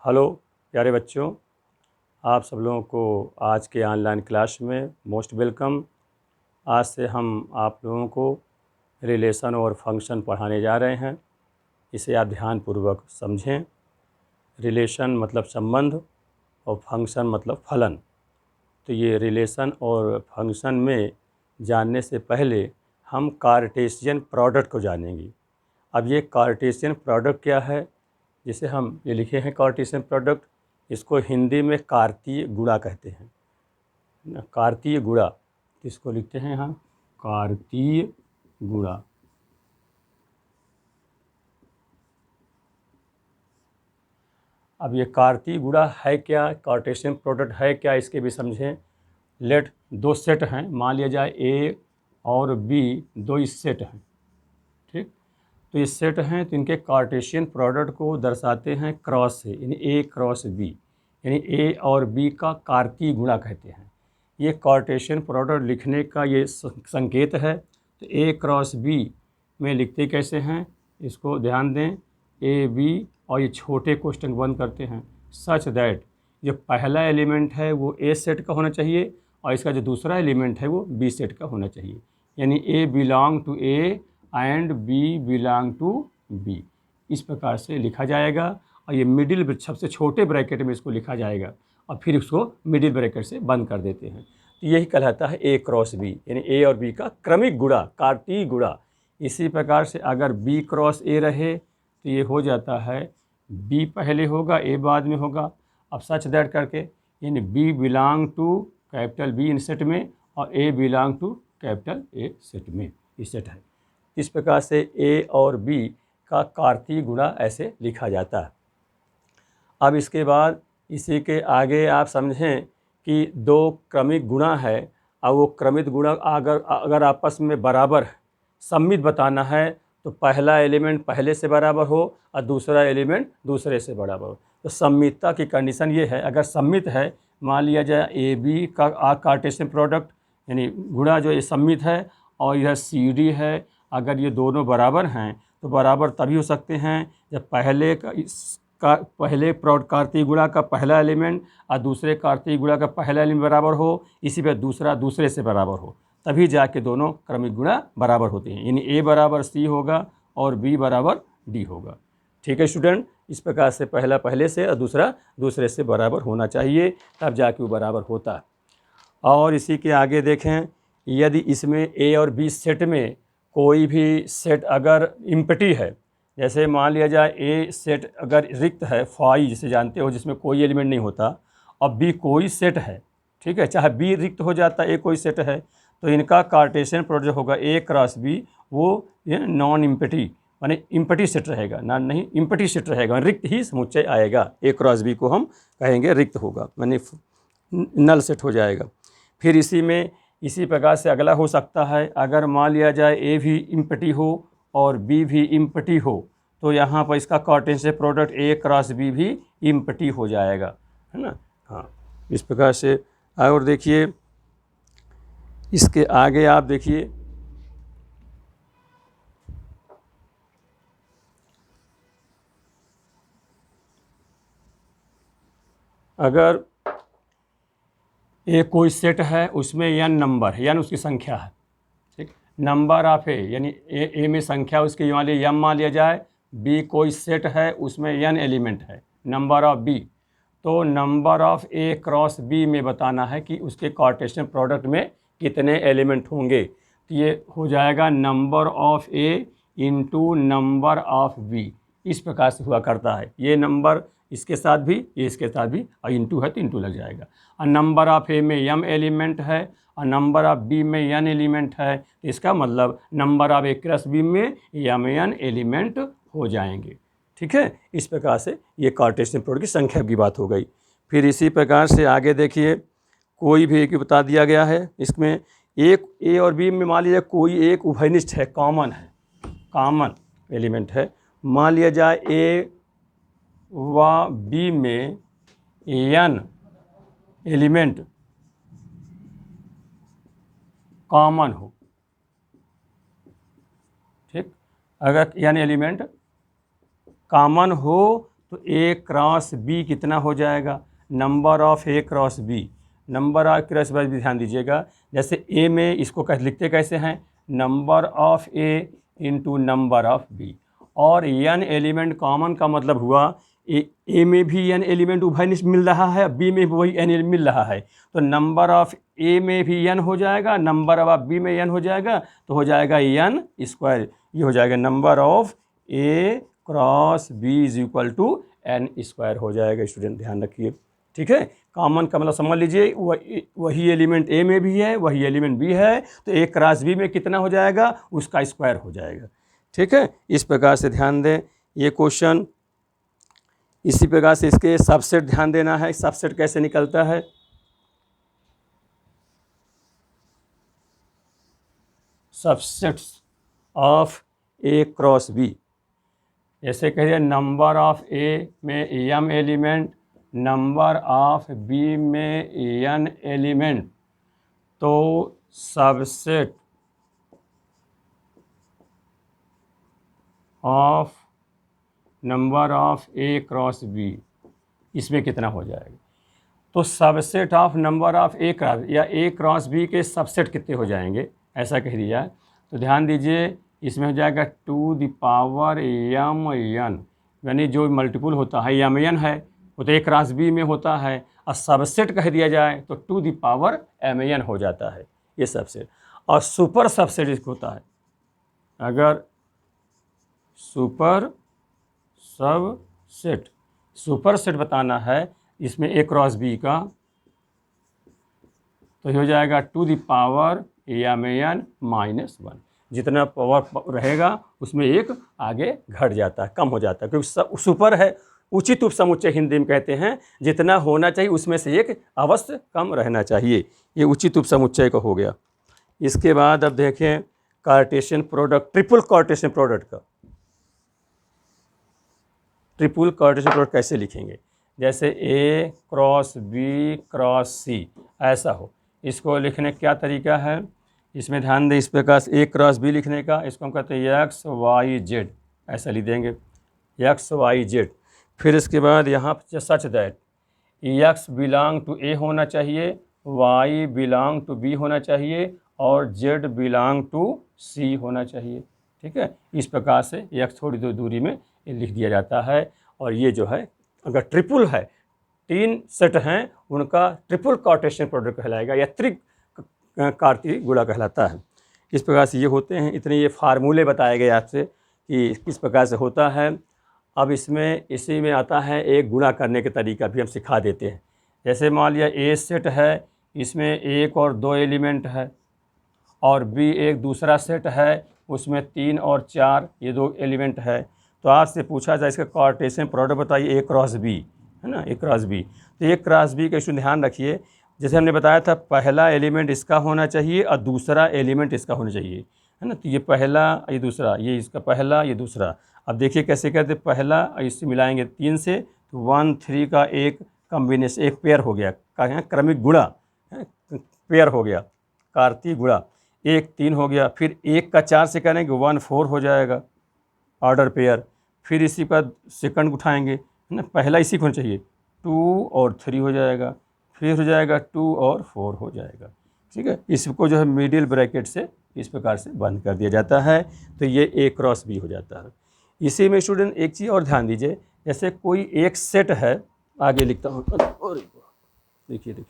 Hello प्यारे बच्चों, आप सब लोगों को आज के ऑनलाइन क्लास में मोस्ट वेलकम। आज से हम आप लोगों को रिलेशन और फंक्शन पढ़ाने जा रहे हैं। इसे आप ध्यानपूर्वक समझें। रिलेशन मतलब संबंध और फंक्शन मतलब फलन। तो ये रिलेशन और फंक्शन में जानने से पहले हम कार्टेशियन प्रोडक्ट को जानेंगे। अब ये कार्टेशियन प्रोडक्ट क्या है, जिसे हम ये लिखे हैं कार्टेशियन प्रोडक्ट, इसको हिंदी में कार्तीय गुणा कहते हैं। कार्तीय गुणा इसको लिखते हैं हम कार्तीय गुणा। अब ये कार्तीय गुणा है क्या, कार्टेशियन प्रोडक्ट है क्या, इसके भी समझें। लेट दो सेट हैं, मान लिया जाए ए और बी, दो इस सेट हैं, ठीक। तो ये सेट हैं तो इनके कार्टेशियन प्रोडक्ट को दर्शाते हैं क्रॉस से, यानी ए क्रॉस बी, यानी ए और बी का कार्तीय गुणा कहते हैं। ये कार्टेशियन प्रोडक्ट लिखने का ये संकेत है। तो ए क्रॉस बी में लिखते कैसे हैं, इसको ध्यान दें। ए बी और ये छोटे क्वेश्चन बंद करते हैं सच दैट जो पहला एलिमेंट है वो ए सेट का होना चाहिए और इसका जो दूसरा एलिमेंट है वो बी सेट का होना चाहिए। यानी A belong to A and B belong to B, इस प्रकार से लिखा जाएगा। और ये मिडिल सबसे छोटे ब्रैकेट में इसको लिखा जाएगा और फिर उसको मिडिल ब्रैकेट से बंद कर देते हैं। तो यही कहलाता है ए क्रॉस बी, यानी ए और बी का क्रमिक गुणा, कार्तीय गुणा। इसी प्रकार से अगर बी क्रॉस ए रहे तो ये हो जाता है बी पहले होगा ए बाद में होगा। अब सच दैट करके यानी B belong to capital B in set में और A belong to capital A set में, इस सेट है। इस प्रकार से ए और बी का कार्तीय गुणा ऐसे लिखा जाता है। अब इसके बाद इसी के आगे आप समझें कि दो क्रमिक गुणा है और वो क्रमिक गुणा अगर आपस में बराबर है, सम्मित बताना है, तो पहला एलिमेंट पहले से बराबर हो और दूसरा एलिमेंट दूसरे से बराबर हो। तो सम्मितता की कंडीशन ये है, अगर सम्मित है, मान लिया जाए ए बी का कार्टेशियन प्रोडक्ट यानी गुणा जो ये सम्मित है और यह सी डी है, अगर ये दोनों बराबर हैं तो बराबर तभी हो सकते हैं जब पहले कार्तीय गुणा का पहला एलिमेंट और दूसरे कार्तीय गुणा का पहला एलिमेंट बराबर हो, इसी पर दूसरा दूसरे से बराबर हो, तभी जाके दोनों क्रमिक गुणा बराबर होते हैं। यानी ए बराबर सी होगा और बी बराबर डी होगा। ठीक है स्टूडेंट, इस प्रकार से पहला पहले से और दूसरा दूसरे से बराबर होना चाहिए, तब जाके वो बराबर होता है। और इसी के आगे देखें, यदि इसमें ए और बी सेट में कोई भी सेट अगर इम्पटी है, जैसे मान लिया जाए ए सेट अगर रिक्त है, फाई जिसे जानते हो, जिसमें कोई एलिमेंट नहीं होता, और बी कोई सेट है, ठीक है, चाहे बी रिक्त हो जाता है, ए कोई सेट है, तो इनका कार्टेशियन प्रोडक्ट होगा ए क्रॉस बी, वो नॉन इम्पटी माने इम्पटी सेट रहेगा, ना नहीं इम्पटी सेट रहेगा, रिक्त ही समुच्चय आएगा। ए क्रॉस बी को हम कहेंगे रिक्त होगा, माने नल सेट हो जाएगा। फिर इसी प्रकार से अगला हो सकता है, अगर मान लिया जाए ए भी इम्पटी हो और बी भी इम्पटी हो, तो यहाँ पर इसका Cartesian product A cross B भी इम्पटी हो जाएगा, है ना। हाँ, इस प्रकार से। और देखिए इसके आगे आप देखिए, अगर ए कोई सेट है, उसमें n नंबर है, यानी उसकी संख्या है, ठीक। नंबर ऑफ ए यानी ए में संख्या उसकी मान लिया m मान लिया जाए, बी कोई सेट है, उसमें n एलिमेंट है, नंबर ऑफ बी, तो number of A cross B में बताना है कि उसके कार्टेशियन प्रोडक्ट में कितने एलिमेंट होंगे। तो ये हो जाएगा number of A into number of B, इस प्रकार से हुआ करता है। ये नंबर इसके साथ भी, ये इसके साथ भी, और इंटू है तो इंटू लग जाएगा। और नंबर ऑफ ए में m एलिमेंट है और नंबर ऑफ बी में n एलिमेंट है, तो इसका मतलब number of A cross B में mn एलिमेंट हो जाएंगे, ठीक है। इस प्रकार से ये कार्टेशियन प्रोडक्ट की संख्या की बात हो गई। फिर इसी प्रकार से आगे देखिए, कोई भी एक बता दिया गया है, इसमें एक ए और बी में मान लिया कोई एक उभयनिष्ठ है, कॉमन है, कॉमन एलिमेंट है। मान लिया जाए ए व बी में n एलिमेंट कॉमन हो, ठीक। अगर n एलिमेंट कॉमन हो तो ए क्रॉस बी कितना हो जाएगा, number of A cross B, number of cross B ध्यान दीजिएगा। जैसे ए में इसको लिखते कैसे हैं, number of A into number of B, और एन एलिमेंट कॉमन का मतलब हुआ ए में भी एन एलिमेंट उभय मिल रहा है, बी में भी वही एन मिल रहा है, तो नंबर ऑफ ए में भी एन हो जाएगा, नंबर ऑफ बी में एन हो जाएगा, तो हो जाएगा एन स्क्वायर। ये हो जाएगा number of A cross B is equal to N square हो जाएगा। स्टूडेंट ध्यान रखिए, ठीक है। कॉमन का मतलब समझ लीजिए, वही एलिमेंट ए में भी है, वही एलिमेंट बी है, तो ए क्रॉस बी में कितना हो जाएगा, उसका स्क्वायर हो जाएगा, ठीक है। इस प्रकार से ध्यान दें ये क्वेश्चन। इसी प्रकार से इसके सबसेट ध्यान देना है, सबसेट कैसे निकलता है। Subsets of A cross B, ऐसे कहिए नंबर ऑफ ए में M element, number of B में एन एलिमेंट, तो subset of number of A cross B, इसमें कितना हो जाएगा, तो subset of number of A cross या ए क्रॉस बी के सबसेट कितने हो जाएंगे, ऐसा कह दिया। तो ध्यान दीजिए, इसमें हो जाएगा to the power M N, यानी जो मल्टीपल होता है एम एन है वो तो ए क्रॉस बी में होता है, और सबसेट कह दिया जाए तो to the power M N हो जाता है ये सबसेट। और सुपर सबसेट इसको होता है, अगर सुपर सबसेट, सुपर सेट बताना है इसमें ए क्रॉस बी का, तो हो जाएगा to the power M N minus one, जितना पावर रहेगा उसमें एक आगे घट जाता है, कम हो जाता है, क्योंकि सुपर है, उचित उपसमुच्चय हिंदी में कहते हैं, जितना होना चाहिए उसमें से एक अवश्य कम रहना चाहिए, ये उचित उपसमुच्चय का हो गया। इसके बाद अब देखें Cartesian product, triple Cartesian product का, ट्रिपल कार्टेशियन प्रोडक्ट कैसे लिखेंगे, जैसे ए क्रॉस बी क्रॉस सी ऐसा हो, इसको लिखने का क्या तरीका है, इसमें ध्यान दें, इस प्रकार से ए क्रॉस बी लिखने का, इसको हम कहते हैं एक्स वाई जेड, ऐसा लिख देंगे एक्स वाई जेड। फिर इसके बाद यहाँ such that X belong to A होना चाहिए, वाई बिलोंग टू बी होना चाहिए, और जेड बिलोंग टू सी होना चाहिए, ठीक है। इस प्रकार से एक्स थोड़ी दो दूरी में लिख दिया जाता है। और ये जो है अगर ट्रिपल है, तीन सेट हैं, उनका ट्रिपल कार्टेशियन प्रोडक्ट कहलाएगा या त्रिकार्तीय गुणा कहलाता है। इस प्रकार से ये होते हैं। इतने ये फार्मूले बताए गए आपसे कि किस प्रकार से होता है। अब इसमें इसी में आता है एक गुणा करने का तरीका भी हम सिखा देते हैं। जैसे मान लिया ए सेट है, इसमें एक और दो एलिमेंट है, और बी एक दूसरा सेट है, उसमें 3 और 4 ये दो एलिमेंट है, तो आपसे पूछा जाए इसका कार्टेशियन प्रोडक्ट बताइए ए क्रॉस बी, है ना, ए क्रॉस बी। तो ए क्रॉस बी का इसमें ध्यान रखिए, जैसे हमने बताया था पहला एलिमेंट इसका होना चाहिए और दूसरा एलिमेंट इसका होना चाहिए, है ना। तो ये पहला, ये दूसरा, ये इसका पहला, ये दूसरा। अब देखिए कैसे कहते, पहला इससे मिलाएंगे 3 से, तो 1 3 का एक कम्बिनेशन, एक पेयर हो गया, कहें क्रमिक गुणा, पेयर हो गया, कार्तीय गुणा। 1 3 हो गया, फिर 1 का 4 से करेंगे 1 4 हो जाएगा, ऑर्डर पेयर। फिर इसी पर सेकंड उठाएंगे, है ना, पहला इसी को होना चाहिए, 2 और 3 हो जाएगा, फिर हो जाएगा 2 और 4 हो जाएगा, ठीक है। इसको जो है मिडिल ब्रैकेट से इस प्रकार से बंद कर दिया जाता है, तो ये ए क्रॉस बी हो जाता है। इसी में स्टूडेंट एक चीज़ और ध्यान दीजिए, जैसे कोई एक सेट है, आगे लिखता हूँ, और देखिए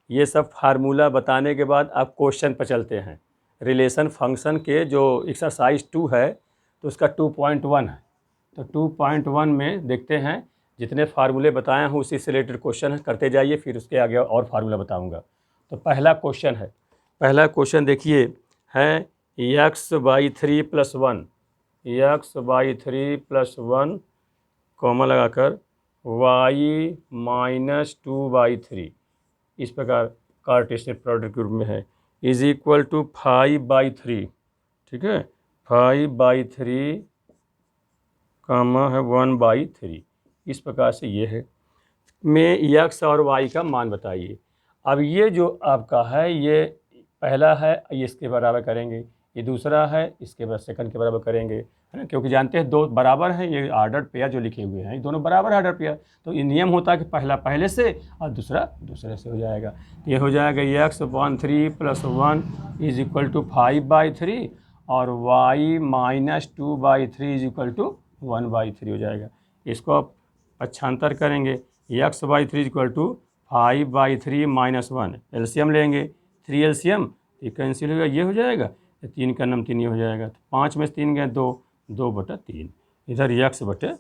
ये सब फार्मूला बताने के बाद आप क्वेश्चन पर चलते हैं। रिलेशन फंक्शन के जो एक्सरसाइज 2 है, तो उसका 2.1 है, तो 2.1 में देखते हैं, जितने फार्मूले बताए हैं उसी से रिलेटेड क्वेश्चन करते जाइए, फिर उसके आगे और फार्मूला बताऊंगा। तो पहला क्वेश्चन है, पहला क्वेश्चन देखिए है x/3 + 1, x/3 + 1 कॉमा लगाकर y - 2/3, इस प्रकार कार्टेशियन प्रोडक्ट के रूप में है, इज इक्वल टू 5/3, ठीक है, 5/3 कामा है 1/3, इस प्रकार से ये है। में x और y का मान बताइए। अब ये जो आपका है, ये पहला है, इसके बराबर करेंगे, ये दूसरा है, इसके बाद सेकंड के बराबर करेंगे, है ना, क्योंकि जानते हैं दो बराबर हैं, ये ऑर्डर पेयर जो लिखे हुए हैं ये दोनों बराबर है ऑर्डर पेयर, तो ये नियम होता है कि पहला पहले से और दूसरा दूसरे से हो जाएगा। तो ये हो जाएगा x/3 + 1 = 5/3 और y - 2/3 = 1/3 हो जाएगा। इसको आप पक्षांतर करेंगे, x/3 = 5/3 - 1, एलसीएम लेंगे, 3 एलसीएम ये कैंसिल होगा, ये हो जाएगा, 3 का नम 3 ये हो जाएगा, तो 5 में से 3 गए 2, 2/3, इधर x/3,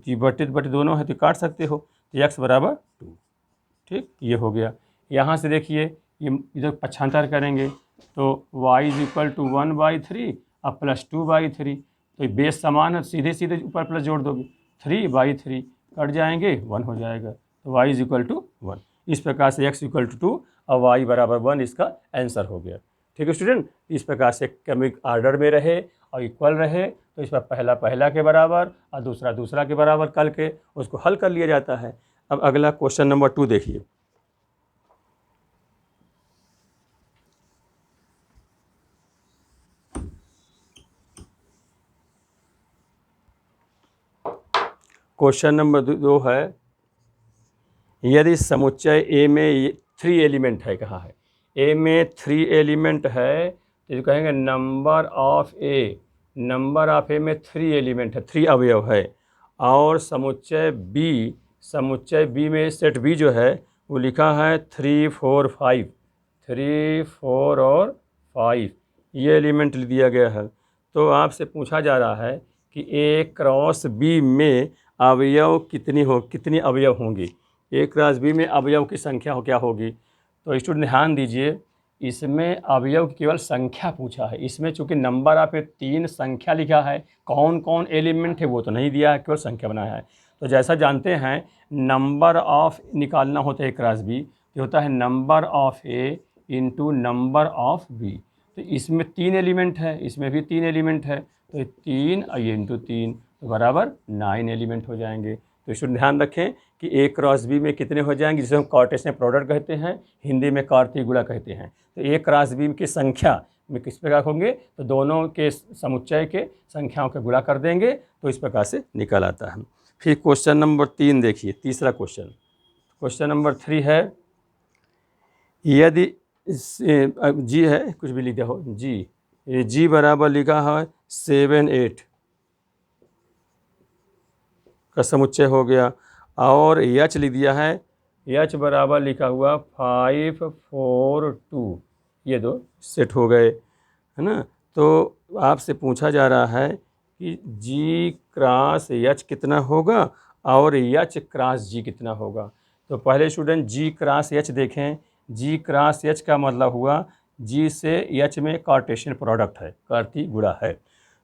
ये बटे बटे दोनों है तो काट सकते हो, तो x = 2, ठीक, ये हो गया। यहाँ से देखिए ये इधर पक्षांतर करेंगे तो y = 1/3 और +2/3, तो ये बेस समान है, सीधे सीधे ऊपर प्लस जोड़ दोगे, 3/3 कट जाएंगे, 1 हो जाएगा, तो y = 1। इस प्रकार से x = 2 और y = 1 इसका आंसर हो गया। ठीक है स्टूडेंट, इस प्रकार से क्रमिक ऑर्डर में रहे और इक्वल रहे तो इस पर पहला पहला के बराबर और दूसरा दूसरा के बराबर करके उसको हल कर लिया जाता है। अब अगला क्वेश्चन नंबर 2 देखिए। क्वेश्चन नंबर 2 है, यदि समुच्चय ए में 3 एलिमेंट है, कहा है ए में 3 एलिमेंट है तो कहेंगे नंबर ऑफ ए में 3 एलिमेंट है, 3 अवयव है, और समुच्चय बी में सेट बी जो है वो लिखा है 3, 4, 5, 3, 4 और 5 ये एलिमेंट दिया गया है। तो आपसे पूछा जा रहा है कि ए क्रॉस बी में अवयव कितनी अवयव होंगी, ए क्रॉस बी में अवयव की संख्या क्या होगी। तो स्टूडेंट ध्यान दीजिए, इसमें अवयव की केवल संख्या पूछा है, इसमें चूंकि नंबर ऑफ 3 संख्या लिखा है, कौन कौन एलिमेंट है वो तो नहीं दिया है, केवल संख्या बनाया है। तो जैसा जानते हैं नंबर ऑफ निकालना होता है क्रॉस बी, तो होता है number of A into number of B. तो इसमें 3 एलिमेंट है, इसमें भी 3 एलिमेंट है, तो 3 और ये इंटू 3 तो बराबर 9 एलिमेंट हो जाएंगे। तो स्टूडेंट ध्यान रखें कि ए क्रॉस बी में कितने हो जाएंगे, जिसे हम कार्टेशियन प्रोडक्ट कहते हैं, हिंदी में कार्तीय गुणा कहते हैं। तो ए क्रॉस बी की संख्या में किस प्रकार होंगे, तो दोनों के समुच्चय के संख्याओं के गुणा कर देंगे तो इस प्रकार से निकल आता है। फिर क्वेश्चन नंबर 3 देखिए, तीसरा क्वेश्चन नंबर 3 है, यदि जी है कुछ भी लिखा हो जी बराबर लिखा है 7, 8 का समुच्चय हो गया, और यच लिख दिया है, यच बराबर लिखा हुआ 5, 4, 2 ये दो सेट हो गए, है ना। तो आपसे पूछा जा रहा है कि जी क्रॉस यच कितना होगा और यच क्रॉस जी कितना होगा। तो पहले स्टूडेंट जी क्रॉस यच देखें, जी क्रॉस यच का मतलब हुआ जी से यच में कार्टेशियन प्रोडक्ट है, कार्तीय गुणा है।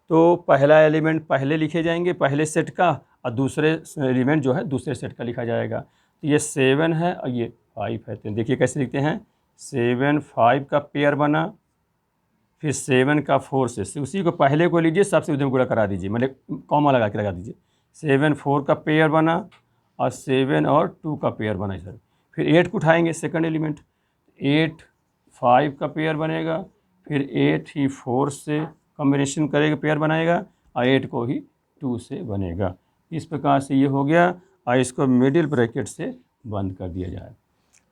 तो पहला एलिमेंट पहले लिखे जाएंगे पहले सेट का, और दूसरे एलिमेंट जो है दूसरे सेट का लिखा जाएगा। तो ये 7 है और ये 5 है, तो देखिए कैसे लिखते हैं, 7, 5 का पेयर बना, फिर 7 का 4 से उसी को पहले को लीजिए सबसे उधर गुणा करा दीजिए, मतलब कॉमा लगा के लगा दीजिए, 7, 4 का पेयर बना और 7 और 2 का पेयर बना सर। फिर 8 को उठाएंगे सेकंड एलिमेंट, 8, 5 का पेयर बनेगा, फिर 8 ही 4 से कॉम्बिनेशन करेगा पेयर बनाएगा और 8 को ही 2 से बनेगा। इस प्रकार से ये हो गया और इसको मिडिल ब्रैकेट से बंद कर दिया जाए।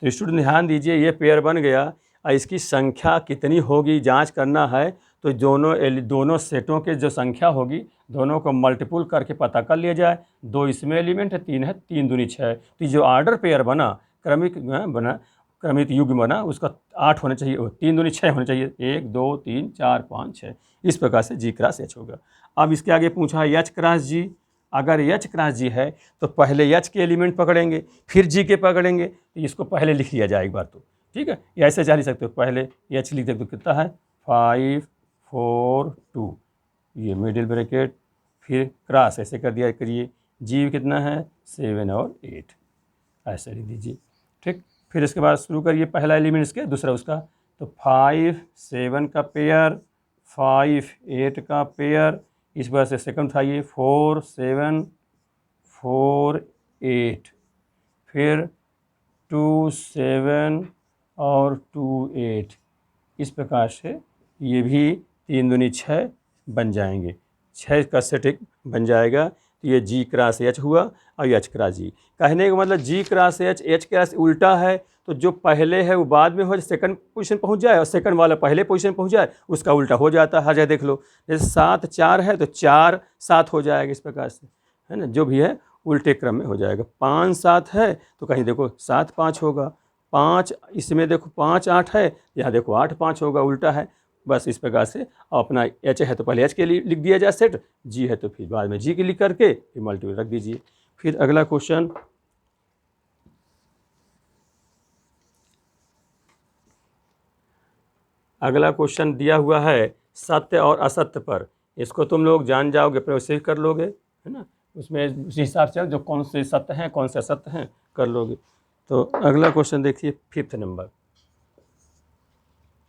तो स्टूडेंट ध्यान दीजिए, ये पेयर बन गया और इसकी संख्या कितनी होगी जांच करना है। तो दोनों सेटों के जो संख्या होगी दोनों को मल्टीपुल करके पता कर लिया जाए। 2 इसमें एलिमेंट है, 3 है, 3 दूनी 6। तो जो ऑर्डर पेयर बना क्रमिक युग्म बना उसका 8 होना चाहिए, 3 दूनी 6 होना चाहिए, 1, 2, 3, 4, 5, 6। इस प्रकार से जी क्रॉस एच होगा। अब इसके आगे पूछा है एच क्रॉस जी। अगर एच क्रॉस जी है तो पहले एच के एलिमेंट पकड़ेंगे फिर जी के पकड़ेंगे, तो इसको पहले लिख लिया जाए एक बार तो, ठीक है, या ऐसे चाह सकते हो, पहले एच लिख दे तो कितना है 5, 4, 2 ये मिडिल ब्रैकेट, फिर क्रॉस ऐसे कर दिया करिए, जी कितना है 7 और 8 ऐसे लिख दीजिए, ठीक। फिर इसके बाद शुरू करिए पहला एलिमेंट इसके दूसरा उसका, तो 5, 7 का पेयर, 5, 8 का पेयर, इस वजह से सेकंड था ये 4, 7, 4, 8, फिर 2, 7 और 2, 8। इस प्रकार से ये भी 3 दूनी 6 बन जाएंगे, 6 का सेट एक बन जाएगा। तो ये G क्रॉस H हुआ और ये H क्रॉस G। कहने का मतलब G क्रॉस H क्रॉस उल्टा है, तो जो पहले है वो बाद में हो जाए, सेकंड पोजीशन पहुंच जाए, और सेकंड वाला पहले पोजीशन पहुंच जाए, उसका उल्टा हो जाता है। हर जगह देख लो, जैसे 7 4 है तो 4 7 हो जाएगा, इस प्रकार से, है ना, जो भी है उल्टे क्रम में हो जाएगा। 5 7 है तो कहीं देखो 7 5 होगा, 5 इसमें देखो 5 8 है, यहाँ देखो 8 5 होगा, उल्टा है। बस इस प्रकार से अपना H है तो पहले H के लिए लिख दिया जाए सेट, G है तो फिर बाद में G के लिख करके फिर मल्टीपल रख दीजिए। फिर अगला क्वेश्चन, अगला क्वेश्चन दिया हुआ है सत्य और असत्य पर। इसको तुम लोग जान जाओगे, प्रोसेस कर लोगे, है ना, उसमें उसी हिसाब से जो कौन से सत्य हैं कौन से असत्य हैं कर लोगे। तो अगला क्वेश्चन देखिए, 5th नंबर।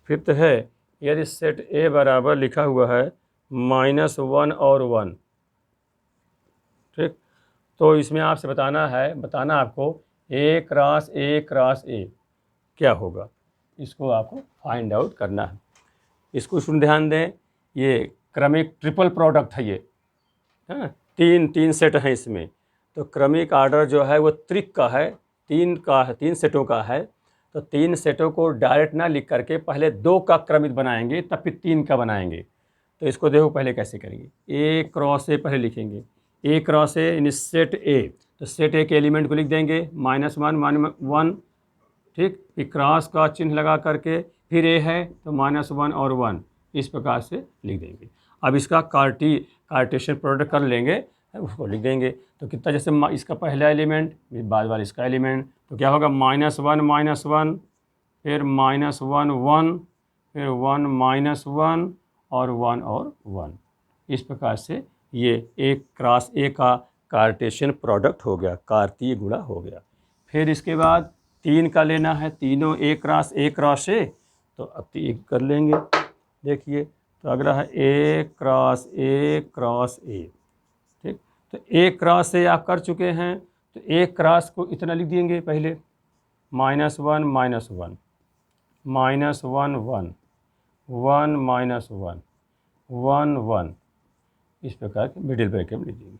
5th है, यदि सेट ए बराबर लिखा हुआ है -1 और 1, ठीक, तो इसमें आपसे बताना आपको A क्रॉस A क्या होगा, इसको आपको फाइंड आउट करना है। इसको सुन ध्यान दें, ये क्रमिक ट्रिपल प्रोडक्ट है, ये है, तीन सेट हैं इसमें। तो क्रमिक आर्डर जो है वो त्रिक का है, 3 सेटों का है। तो 3 सेटों को डायरेक्ट ना लिख करके पहले 2 का क्रमिक बनाएंगे, तब फिर 3 का बनाएंगे। तो इसको देखो पहले कैसे करेंगे, A क्रॉस A पहले लिखेंगे, A क्रॉस A यानी सेट A। तो सेट A के एलिमेंट को लिख देंगे -1 1, ठीक, फिर क्रॉस का चिन्ह लगा करके फिर A है तो -1 और 1, इस प्रकार से लिख देंगे। अब इसका कार्टेशियन प्रोडक्ट कर लेंगे, उसको लिख देंगे। तो कितना, जैसे इसका पहला एलिमेंट फिर बाद वाला इसका एलिमेंट, तो क्या होगा -1 -1, फिर -1 1, फिर 1 -1 और 1 और 1। इस प्रकार से ये A क्रॉस A का कार्टेशियन प्रोडक्ट हो गया, कार्तीय गुणा हो गया। फिर इसके बाद 3 का लेना है, तीनों A क्रॉस A। तो अब 3 कर लेंगे, देखिए, तो अगला है A क्रॉस A, ठीक। तो A क्रॉस A आप कर चुके हैं, तो A क्रॉस को इतना लिख देंगे पहले, -1 -1 -1 1 -1 1 1, इस प्रकार के मिडिल ब्रैकेट में लिख देंगे।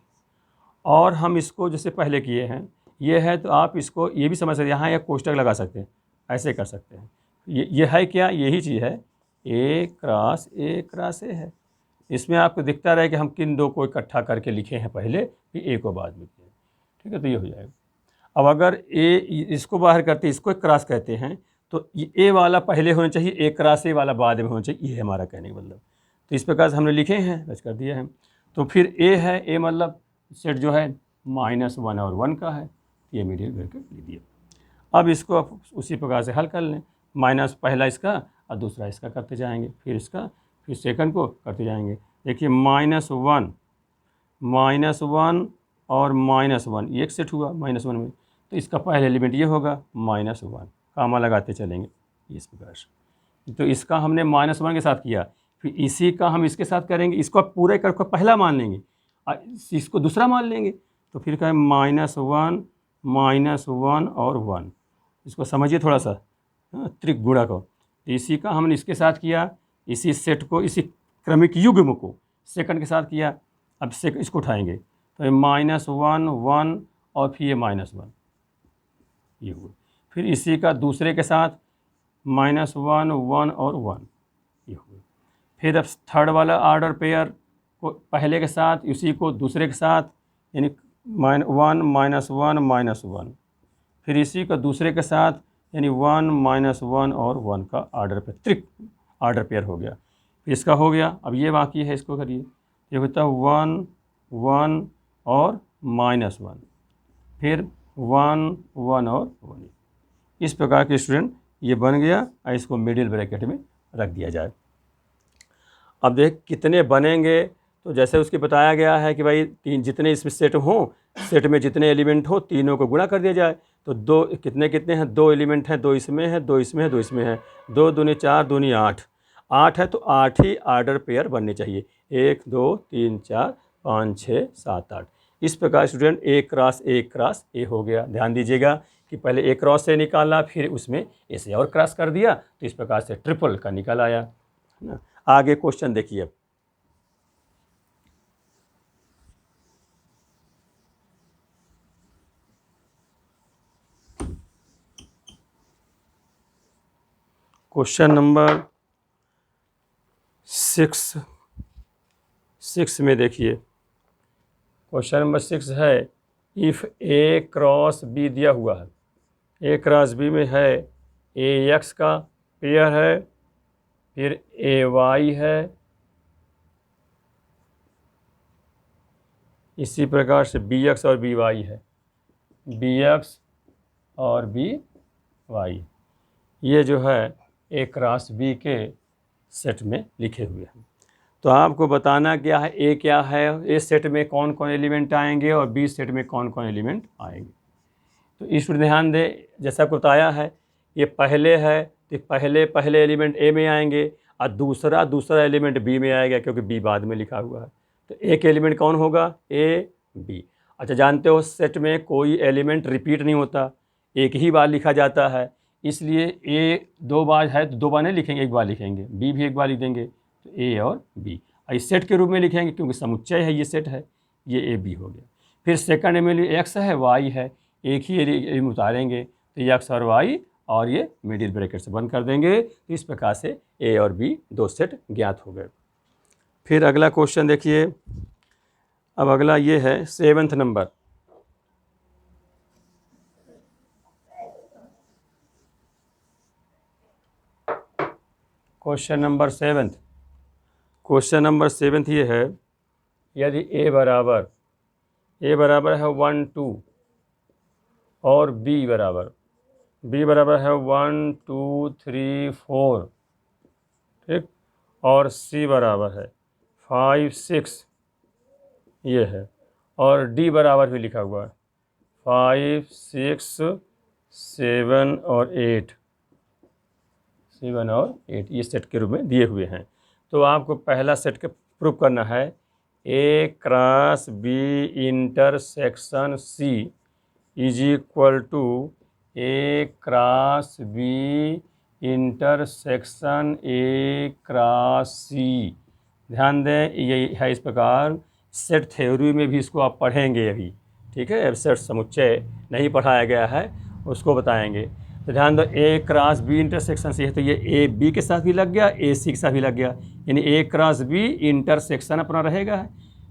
और हम इसको जैसे पहले किए हैं, ये है तो आप इसको ये भी समझ सकते हैं, यहाँ एक कोष्टक लगा सकते हैं, ऐसे कर सकते हैं। ये है क्या, यही चीज़ है, A क्रॉस A है। इसमें आपको दिखता रहे कि हम किन 2 को इकट्ठा करके लिखे हैं पहले, फिर A को बाद में किए, ठीक है। तो ये हो जाएगा। अब अगर A इसको बाहर करते इसको क्रॉस कहते हैं, तो ये A वाला पहले होना चाहिए, A क्रॉस A वाला बाद में होना चाहिए, ये है हमारा कहने का मतलब। तो इस प्रकार से हमने लिखे हैं, बस कर दिया है। तो फिर A है, A मतलब सेट जो है -1 और 1 का है, ये मिडिल ब्रैकेट लिख दिया। अब इसको आप उसी प्रकार से हल कर लें, माइनस पहला इसका और दूसरा इसका करते जाएंगे, फिर इसका, फिर सेकंड को करते जाएंगे। देखिए -1 और -1, ये एक सेट हुआ -1 में, तो इसका पहला एलिमेंट ये होगा -1, कामा लगाते चलेंगे इस प्रकार से। तो इसका हमने -1 के साथ किया, फिर इसी का हम इसके साथ करेंगे, इसको आप पूरे करके पहला मान लेंगे और इसको दूसरा मान लेंगे। तो फिर क्या है, -1 और 1, इसको समझिए थोड़ा सा, त्रिक गुणा को। इसी का हमने इसके साथ किया, इसी सेट को, इसी क्रमिक युग्म को सेकंड के साथ किया। अब से इसको उठाएंगे तो ये -1 1 और फिर ये -1, ये हुआ। फिर इसी का दूसरे के साथ -1 1 और 1, ये हुआ। फिर अब थर्ड वाला ऑर्डर पेयर को पहले के साथ, इसी को दूसरे के साथ, यानी -1 -1 फिर इसी का दूसरे के साथ, यानी 1 -1 और 1 का ऑर्डर पे त्रिक ऑर्डर पेयर हो गया। फिर इसका हो गया, अब ये बाकी है, इसको करिए। ये होता है 1 1 और -1, फिर 1 1 और 1। इस प्रकार के स्टूडेंट ये बन गया, और इसको मिडिल ब्रैकेट में रख दिया जाए। अब देख कितने बनेंगे, तो जैसे उसकी बताया गया है कि भाई जितने इसमें सेट हों, सेट में जितने एलिमेंट हो, तीनों को गुणा कर दिया जाए। तो 2 कितने हैं, 2 एलिमेंट हैं, 2 इसमें है, 2 इसमें है, 2 इसमें है, 2 दूनी 4 दूनी 8 है, तो 8 ही ऑर्डर पेयर बनने चाहिए। 1 2 3 4 5 6 7 8। इस प्रकार स्टूडेंट A क्रॉस A हो गया। ध्यान दीजिएगा कि पहले A क्रॉस A निकाला, फिर उसमें A से और क्रॉस कर दिया, तो इस प्रकार से ट्रिपल का निकल आया, है ना। आगे क्वेश्चन देखिए। क्वेश्चन नंबर 6 में देखिए, क्वेश्चन नंबर 6 है, इफ़ ए क्रॉस बी दिया हुआ है, ए क्रॉस बी में है ए एक्स का पेयर है, फिर ए वाई है, इसी प्रकार से बी एक्स और बी वाई है, बी एक्स और बी वाई, ये जो है ए क्रॉस बी के सेट में लिखे हुए हैं। तो आपको बताना क्या है, ए क्या है, ए सेट में कौन कौन एलिमेंट आएंगे और बी सेट में कौन कौन एलिमेंट आएंगे। तो इस पर ध्यान दें, जैसा कुछ आया है, ये पहले है तो पहले एलिमेंट ए में आएंगे और दूसरा एलिमेंट बी में आएगा, क्योंकि बी बाद में लिखा हुआ है। तो एक एलिमेंट कौन होगा, ए बी। अच्छा, जानते हो सेट में कोई एलिमेंट रिपीट नहीं होता, एक ही बार लिखा जाता है, इसलिए ए 2 बार है तो 2 बार नहीं लिखेंगे, एक बार लिखेंगे, बी भी एक बार लिख देंगे, तो ए और बी इस सेट के रूप में लिखेंगे, क्योंकि समुच्चय है, ये सेट है, ये ए बी हो गया। फिर सेकंड में एक्स है वाई है, एक ही एलिमेंट उतारेंगे तो एक्स और वाई, और ये मिडिल ब्रैकेट से बंद कर देंगे। तो इस प्रकार से ए और बी 2 सेट ज्ञात हो गए। फिर अगला क्वेश्चन देखिए, अब अगला ये है 7वां नंबर। क्वेश्चन नंबर 7 ये है, यदि ए बराबर है 1 2 और बी बराबर है 1 2 3 4, ठीक, और सी बराबर है 5 6, ये है, और डी बराबर भी लिखा हुआ है 5 6 7 और 8, ये सेट के रूप में दिए हुए हैं। तो आपको पहला सेट के प्रूव करना है, A cross B intersection C is equal to A cross B intersection A cross C. ध्यान दें, ये है इस प्रकार, सेट थ्योरी में भी इसको आप पढ़ेंगे अभी, ठीक है, सेट समुच्चय नहीं पढ़ाया गया है, उसको बताएंगे। तो ध्यान दो, ए क्रॉस बी इंटरसेक्शन सी है, तो ये ए बी के साथ भी लग गया, ए सी के साथ भी लग गया, यानी ए क्रॉस बी इंटरसेक्शन अपना रहेगा,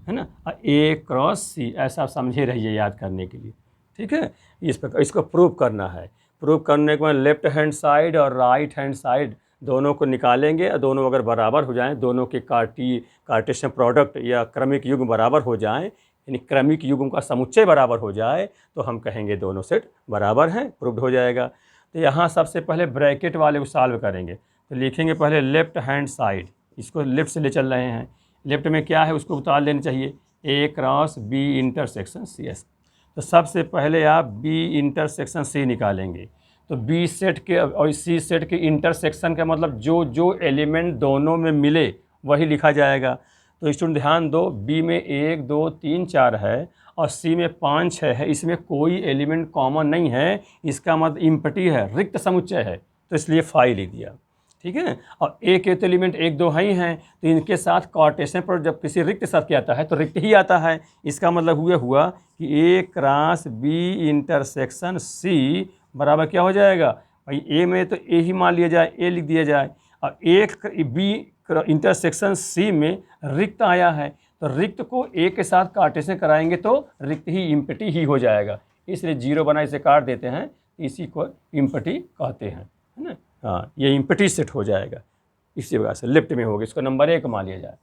है ना, ए क्रॉस सी, ऐसा आप समझे रहिए याद करने के लिए, ठीक है। इस प्रकार इसको प्रूव करना है। प्रूव करने के बाद लेफ्ट हैंड साइड और राइट हैंड साइड दोनों को निकालेंगे, और दोनों अगर बराबर हो जाएं, दोनों के कार्टेशियन प्रोडक्ट या क्रमिक युग्म बराबर हो जाएं, यानी क्रमिक युग्म का समुच्चय बराबर हो जाए, तो हम कहेंगे दोनों सेट बराबर हैं, प्रूव्ड हो जाएगा। तो यहाँ सबसे पहले ब्रैकेट वाले को सॉल्व करेंगे, तो लिखेंगे पहले लेफ्ट हैंड साइड, इसको लेफ्ट से ले चल रहे हैं, लेफ्ट में क्या है उसको उतार लेना चाहिए, A cross B intersection C S. तो सबसे पहले आप बी इंटरसेक्शन सी निकालेंगे, तो बी सेट के और सी सेट के इंटरसेक्शन का मतलब जो एलिमेंट दोनों में मिले वही लिखा जाएगा। तो स्टूडेंट ध्यान दो, बी में 1 2 3 4 है और सी में 5 6 है, इसमें कोई एलिमेंट कॉमन नहीं है, इसका मतलब इम्पटी है, रिक्त समुच्चय है, तो इसलिए 5 लिख दिया, ठीक है। और ए के तो एलिमेंट 1 2 ही हैं, तो इनके साथ कार्टेशियन पर जब किसी रिक्त साथ क्या आता है तो रिक्त ही आता है, इसका मतलब हुआ कि A cross B intersection C बराबर क्या हो जाएगा भाई, ए में तो ए ही मान लिया जाए, ए लिख दिया जाए, और एक बी इंटरसेक्शन सी में रिक्त आया है, तो रिक्त को ए के साथ कार्टेशियन कराएंगे तो रिक्त ही इम्पटी ही हो जाएगा, इसलिए 0 बना इसे काट देते हैं, इसी को इम्पटी कहते हैं, है ना। हाँ, ये इम्पटी सेट हो जाएगा, इसी वजह से लेफ्ट में होगा, इसको नंबर 1 मान लिया जाए।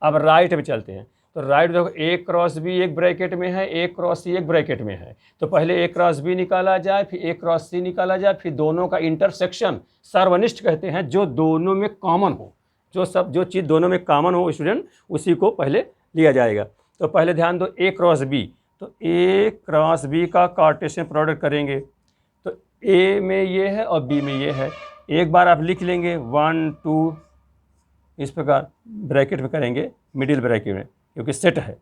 अब राइट में चलते हैं, तो राइट देखो, ए क्रॉस बी एक ब्रैकेट में है, ए क्रॉस सी एक ब्रैकेट में है, तो पहले ए क्रॉस बी निकाला जाए, फिर ए क्रॉस सी निकाला जाए, फिर दोनों का इंटरसेक्शन सर्वनिष्ठ कहते हैं, जो दोनों में कॉमन हो, जो चीज़ दोनों में कॉमन हो स्टूडेंट, उसी को पहले लिया जाएगा। तो पहले ध्यान दो, ए क्रॉस बी, तो ए क्रॉस बी का कार्टेशियन प्रोडक्ट करेंगे, तो ए में ये है और बी में ये है, एक बार आप लिख लेंगे 1 2, इस प्रकार ब्रैकेट में करेंगे, मिडिल ब्रैकेट में, क्योंकि सेट है,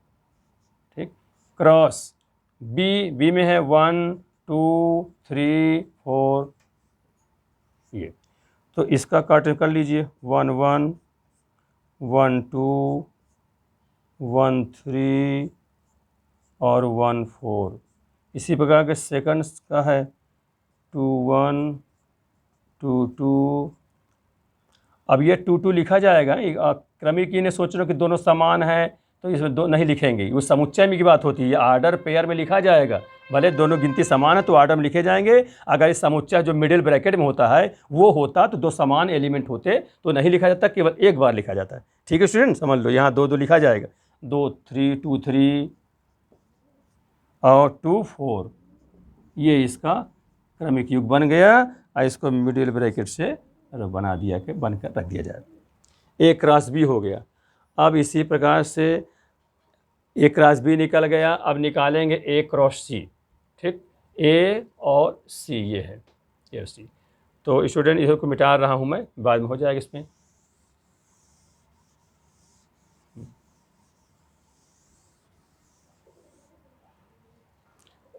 ठीक, क्रॉस बी में है 1 2 3 4, ये, तो इसका कार्टेशियन कर लीजिए 1 1 1 2 1 3 और 1 4। इसी प्रकार के सेकंड्स का है 2 1 2 2। अब ये 2 2 लिखा जाएगा। क्रमिक ने सोच रहे हो कि दोनों समान हैं तो इसमें दो नहीं लिखेंगे, वो समुच्चय में की बात होती है। आर्डर पेयर में लिखा जाएगा, भले दोनों गिनती समान है तो आर्डर में लिखे जाएंगे। अगर इस समुच्चय जो मिडिल ब्रैकेट में होता है वो होता तो दो समान एलिमेंट होते तो नहीं लिखा जाता, केवल एक बार लिखा जाता है। ठीक है स्टूडेंट, समझ लो यहाँ 2 2 लिखा जाएगा, 2 3 2 3 और 2 4। ये इसका क्रमिक युग बन गया और इसको मिडिल ब्रैकेट से बना दिया कि बनकर रख दिया जाए। ए क्रॉस बी हो गया। अब इसी प्रकार से ए क्रॉस बी निकल गया। अब निकालेंगे ए क्रॉस सी। ठीक, ए और सी ये है, ए और सी। तो स्टूडेंट इसको मिटा रहा हूँ मैं, बाद में हो जाएगा इसमें।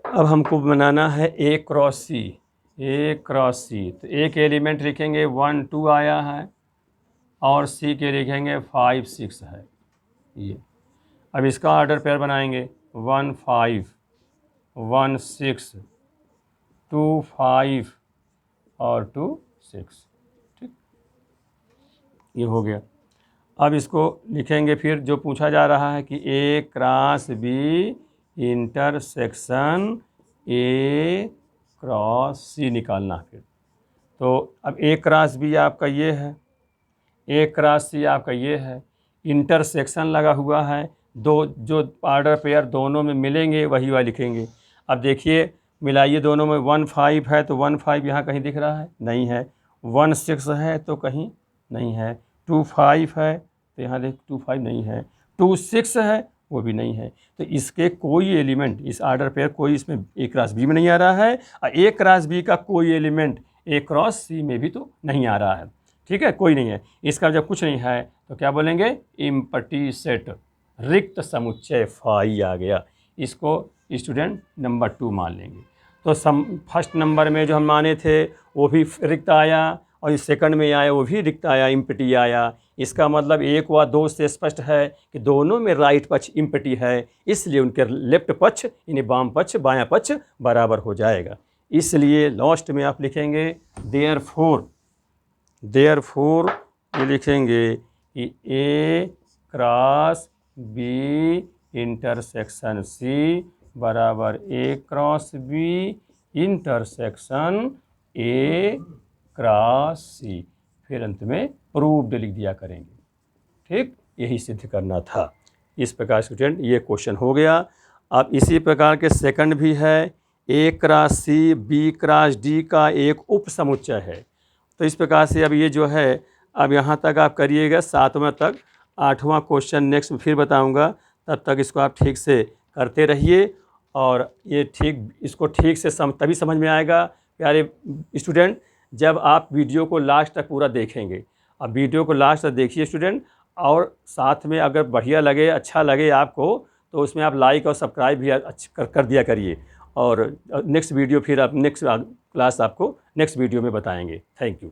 अब हमको बनाना है A cross C. A cross सी, तो एक एलिमेंट लिखेंगे 1 2 आया है और सी के लिखेंगे 5 6 है ये। अब इसका ऑर्डर पेयर बनाएंगे 1 5 1 6 2 5 और 2 6। ठीक, ये हो गया। अब इसको लिखेंगे फिर जो पूछा जा रहा है कि A cross B intersection A cross C निकालना। फिर तो अब ए क्रॉस बी आपका ये है, ए क्रॉस सी आपका ये है, इंटरसेक्शन लगा हुआ है, दो जो ऑर्डर पेयर दोनों में मिलेंगे वही वाला लिखेंगे। अब देखिए मिलाइए दोनों में, 1 5 है तो 1 5 यहाँ कहीं दिख रहा है, नहीं है। 1 6 है तो कहीं नहीं है। 2 5 है तो यहाँ देख 2 5 नहीं है। 2 6 है वो भी नहीं है। तो इसके कोई एलिमेंट, इस ऑर्डर पेयर कोई इसमें ए क्रॉस बी में नहीं आ रहा है और ए क्रॉस बी का कोई एलिमेंट ए क्रॉस सी में भी तो नहीं आ रहा है। ठीक है, कोई नहीं है। इसका जब कुछ नहीं है तो क्या बोलेंगे, इम्पटी सेट, रिक्त समुच्चय फाई आ गया। इसको स्टूडेंट नंबर 2 मान लेंगे। तो फर्स्ट नंबर में जो हम माने थे वो भी रिक्त आया और इस सेकंड में आया वो भी रिक्त आया, इम्पटी आया। इसका मतलब 1 व 2 से स्पष्ट है कि दोनों में राइट पक्ष इम्पटी है, इसलिए उनके लेफ्ट पक्ष यानी वाम पक्ष बायां पक्ष बराबर हो जाएगा। इसलिए लास्ट में आप लिखेंगे देयरफॉर ये लिखेंगे कि A cross B intersection C बराबर A cross B intersection A cross C. फिर अंत में प्रूव्ड लिख दिया करेंगे। ठीक, यही सिद्ध करना था। इस प्रकार स्टूडेंट ये क्वेश्चन हो गया। अब इसी प्रकार के सेकंड भी है, A cross C B cross D का एक उप समुच्चय है। तो इस प्रकार से अब ये जो है अब यहाँ तक आप करिएगा 7वां तक। 8वां क्वेश्चन नेक्स्ट फिर बताऊँगा, तब तक इसको आप ठीक से करते रहिए और ये इसको ठीक से तभी समझ में आएगा प्यारे स्टूडेंट जब आप वीडियो को लास्ट तक पूरा देखेंगे। अब वीडियो को लास्ट तक देखिए स्टूडेंट, और साथ में अगर बढ़िया लगे, अच्छा लगे आपको तो उसमें आप लाइक और सब्सक्राइब भी कर दिया करिए। और नेक्स्ट वीडियो फिर आप नेक्स्ट क्लास आपको नेक्स्ट वीडियो में बताएंगे। Thank you.